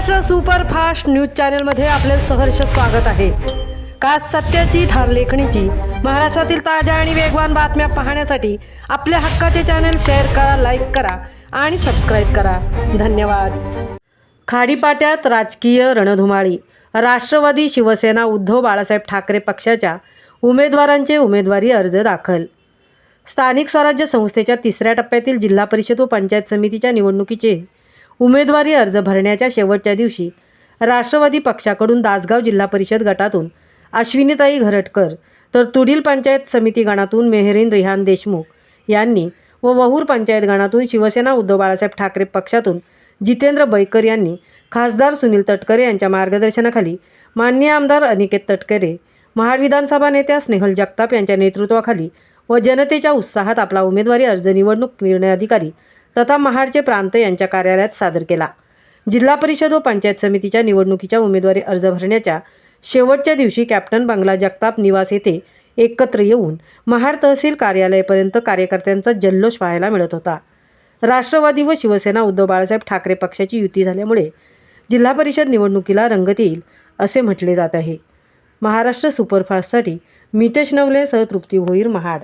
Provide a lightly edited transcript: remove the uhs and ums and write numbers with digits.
Maharashtra superfast news चॅनलमध्ये आपले सहर्ष स्वागत आहे। खास सत्याची ठार लेखणीची महाराष्ट्रातील ताज्या आणि वेगवान बातम्या पाहण्यासाठी आपल्या हक्काचे चॅनल शेअर करा, लाईक करा आणि सबस्क्राईब करा। धन्यवाद। खाडीपाट्यात राजकीय रणधुमाळी। राष्ट्रवादी, शिवसेना, उद्धव बाळासाहेब ठाकरे पक्षाच्या उमेदवारांचे उमेदवारी अर्ज दाखल। स्थानिक स्वराज्य संस्थेच्या तिसऱ्या टप्प्यातील जिल्हा परिषद व पंचायत समितीच्या निवडणुकीचे उमेदवारी अर्ज भरण्याच्या शेवटच्या दिवशी राष्ट्रवादी पक्षाकडून दासगाव जिल्हा परिषद गटातून अश्विनीताई घरटकर तर तुडील पंचायत समिती गणातून मेहरीन रिहान देशमुख यांनी व वहूर पंचायत गणातून शिवसेना उद्धव बाळासाहेब ठाकरे पक्षातून जितेंद्र बैकर यांनी खासदार सुनील तटकरे यांच्या मार्गदर्शनाखाली माननीय आमदार अनिकेत तटकरे, महाड विधानसभा नेत्या स्नेहल जगताप यांच्या नेतृत्वाखाली व जनतेच्या उत्साहात आपला उमेदवारी अर्ज निवडणूक निर्णय अधिकारी तथा महाडचे प्रांत यांच्या कार्यालयात सादर केला। जिल्हा परिषद व पंचायत समितीच्या निवडणुकीच्या उमेदवारी अर्ज भरण्याच्या शेवटच्या दिवशी कॅप्टन बंगला जगताप निवास येथे एकत्र येऊन महाड तहसील कार्यालयापर्यंत कार्यकर्त्यांचा जल्लोष पाहायला मिळत होता। राष्ट्रवादी व शिवसेना उद्धव बाळासाहेब ठाकरे पक्षाची युती झाल्यामुळे जिल्हा परिषद निवडणुकीला रंगत येईल असे म्हटले जात आहे। महाराष्ट्र सुपरफास्टसाठी मितेश नवले सह तृप्ती भोईर, महाड।